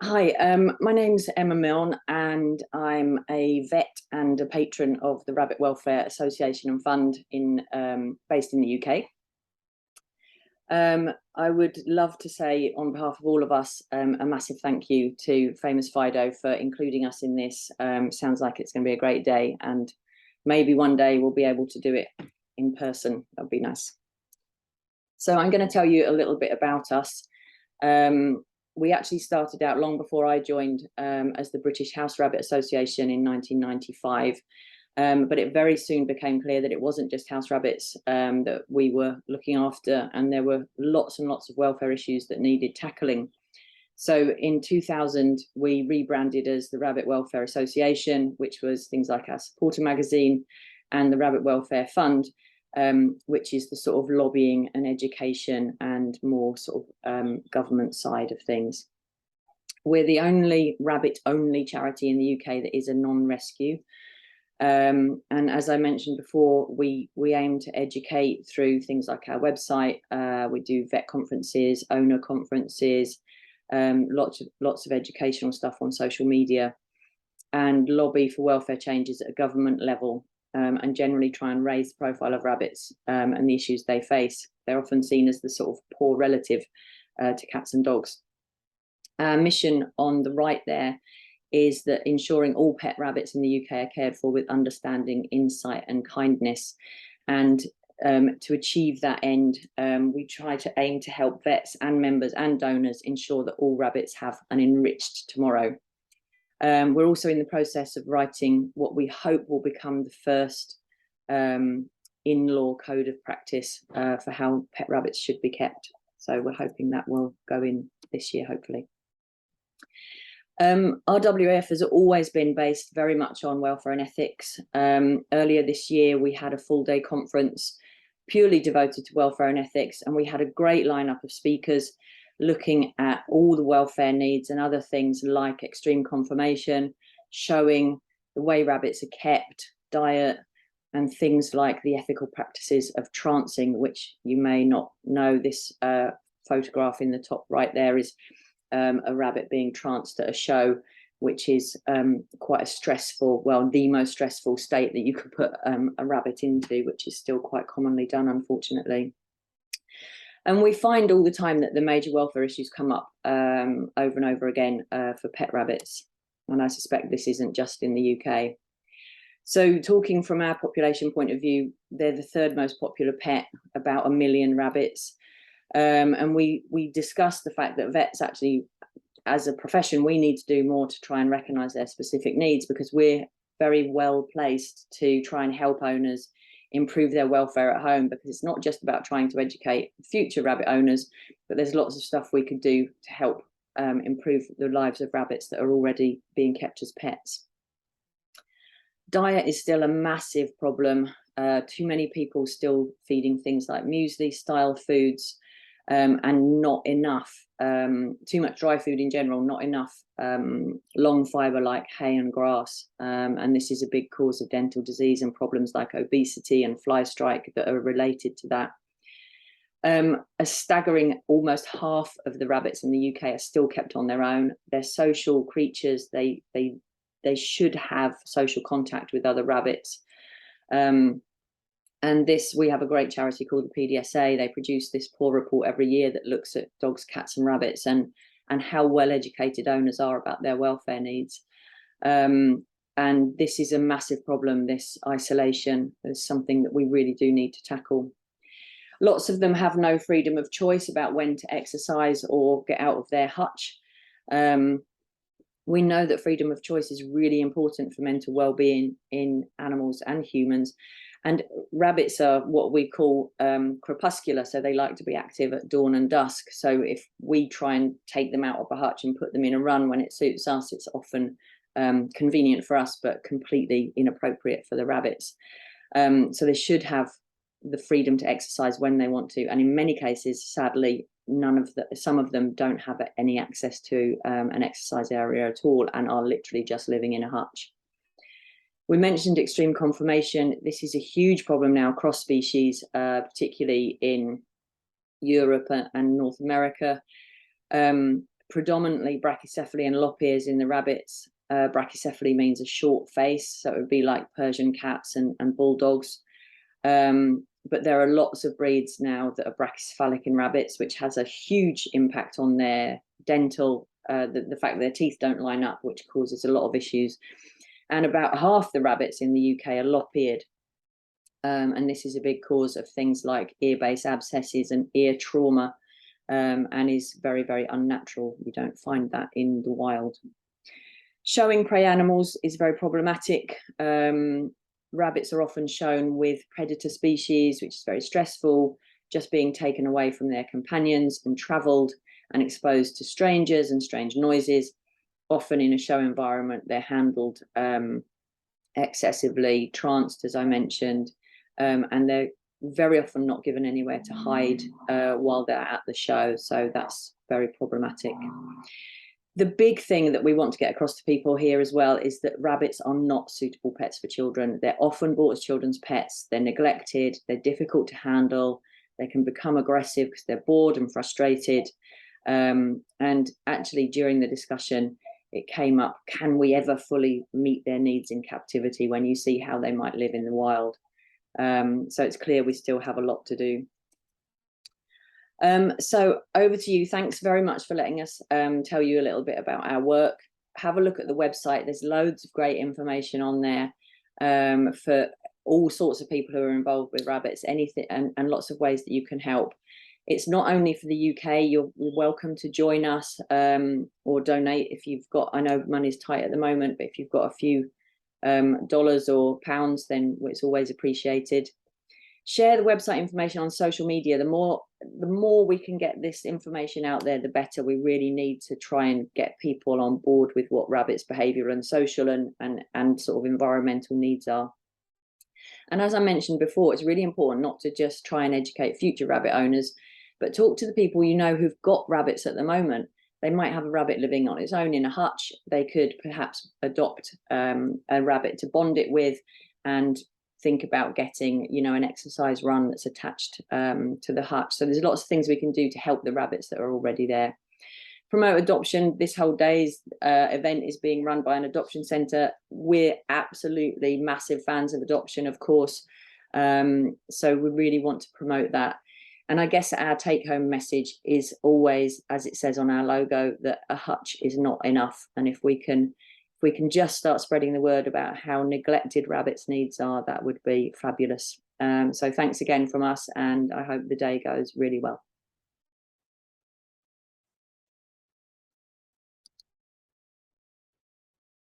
Hi, my name's Emma Milne, and I'm a vet and a patron of the Rabbit Welfare Association and Fund based in the UK. I would love to say, on behalf of all of us, a massive thank you to famous Fido for including us in this. Sounds like it's going to be a great day, and maybe one day we'll be able to do it in person. That'd be nice. So I'm going to tell you a little bit about us. We actually started out long before I joined as the British House Rabbit Association in 1995. But it very soon became clear that it wasn't just house rabbits that we were looking after, and there were lots and lots of welfare issues that needed tackling. So in 2000, we rebranded as the Rabbit Welfare Association, which was things like our supporter magazine, and the Rabbit Welfare Fund, which is the sort of lobbying and education and more sort of government side of things. We're the only rabbit-only charity in the UK that is a non-rescue. And as I mentioned before, we aim to educate through things like our website. We do vet conferences, owner conferences, lots of educational stuff on social media, and lobby for welfare changes at a government level. And generally try and raise the profile of rabbits and the issues they face. They're often seen as the sort of poor relative to cats and dogs. Our mission on the right there is that ensuring all pet rabbits in the UK are cared for with understanding, insight and kindness. And to achieve that end, we try to aim to help vets and members and donors ensure that all rabbits have an enriched tomorrow. We're also in the process of writing what we hope will become the first in-law code of practice for how pet rabbits should be kept. So we're hoping that will go in this year, hopefully. RWAF has always been based very much on welfare and ethics. Earlier this year, we had a full-day conference purely devoted to welfare and ethics, and we had a great lineup of speakers looking at all the welfare needs and other things like extreme conformation, showing the way rabbits are kept, diet, and things like the ethical practices of trancing, which you may not know. This photograph in the top right there is a rabbit being tranced at a show, which is quite a stressful, well, the most stressful state that you could put a rabbit into, which is still quite commonly done, unfortunately. And we find all the time that the major welfare issues come up over and over again for pet rabbits. And I suspect this isn't just in the UK. So talking from our population point of view, they're the third most popular pet, about 1 million rabbits. And we discussed the fact that vets actually, as a profession, we need to do more to try and recognise their specific needs, because we're very well placed to try and help owners improve their welfare at home, because it's not just about trying to educate future rabbit owners, but there's lots of stuff we could do to help improve the lives of rabbits that are already being kept as pets. Diet is still a massive problem. Too many people still feeding things like muesli style foods, and not enough, too much dry food in general, not enough long fibre like hay and grass. And this is a big cause of dental disease and problems like obesity and fly strike that are related to that. A staggering almost half of the rabbits in the UK are still kept on their own. They're social creatures. They should have social contact with other rabbits. And we have a great charity called the PDSA. They produce this poor report every year that looks at dogs, cats and rabbits and how well educated owners are about their welfare needs. And this is a massive problem, this isolation. Is something that we really do need to tackle. Lots of them have no freedom of choice about when to exercise or get out of their hutch. We know that freedom of choice is really important for mental well-being in animals and humans. And rabbits are what we call crepuscular, so they like to be active at dawn and dusk. So if we try and take them out of a hutch and put them in a run when it suits us, it's often convenient for us, but completely inappropriate for the rabbits. So they should have the freedom to exercise when they want to. And in many cases, sadly, some of them don't have any access to an exercise area at all and are literally just living in a hutch. We mentioned extreme conformation. This is a huge problem now across species, particularly in Europe and North America. predominantly brachycephaly and lop ears in the rabbits. Brachycephaly means a short face, so it would be like Persian cats and bulldogs. But there are lots of breeds now that are brachycephalic in rabbits, which has a huge impact on their dental, the fact that their teeth don't line up, which causes a lot of issues. And about half the rabbits in the UK are lop-eared. And this is a big cause of things like ear base abscesses and ear trauma, and is very, very unnatural. You don't find that in the wild. Showing prey animals is very problematic. Rabbits are often shown with predator species, which is very stressful, just being taken away from their companions and travelled and exposed to strangers and strange noises. Often in a show environment, they're handled excessively, tranced, as I mentioned, and they're very often not given anywhere to hide while they're at the show. So that's very problematic. The big thing that we want to get across to people here as well is that rabbits are not suitable pets for children. They're often bought as children's pets. They're neglected. They're difficult to handle. They can become aggressive because they're bored and frustrated. And actually, during the discussion, it came up, can we ever fully meet their needs in captivity when you see how they might live in the wild? So it's clear we still have a lot to do. So over to you. Thanks very much for letting us tell you a little bit about our work. Have a look at the website. There's loads of great information on there for all sorts of people who are involved with rabbits, anything, and lots of ways that you can help. It's not only for the UK. You're welcome to join us or donate if you've got, I know money's tight at the moment, but if you've got a few dollars or pounds, then it's always appreciated. Share the website information on social media. The more we can get this information out there, the better. We really need to try and get people on board with what rabbits' behavioural and social and sort of environmental needs are. And as I mentioned before, it's really important not to just try and educate future rabbit owners, but talk to the people you know who've got rabbits at the moment. They might have a rabbit living on its own in a hutch. They could perhaps adopt a rabbit to bond it with and think about getting, you know, an exercise run that's attached to the hutch. So there's lots of things we can do to help the rabbits that are already there. Promote adoption. This whole day's event is being run by an adoption centre. We're absolutely massive fans of adoption, of course. So we really want to promote that. And I guess our take-home message is always, as it says on our logo, that a hutch is not enough. And if we can just start spreading the word about how neglected rabbits' needs are, that would be fabulous. So thanks again from us, and I hope the day goes really well.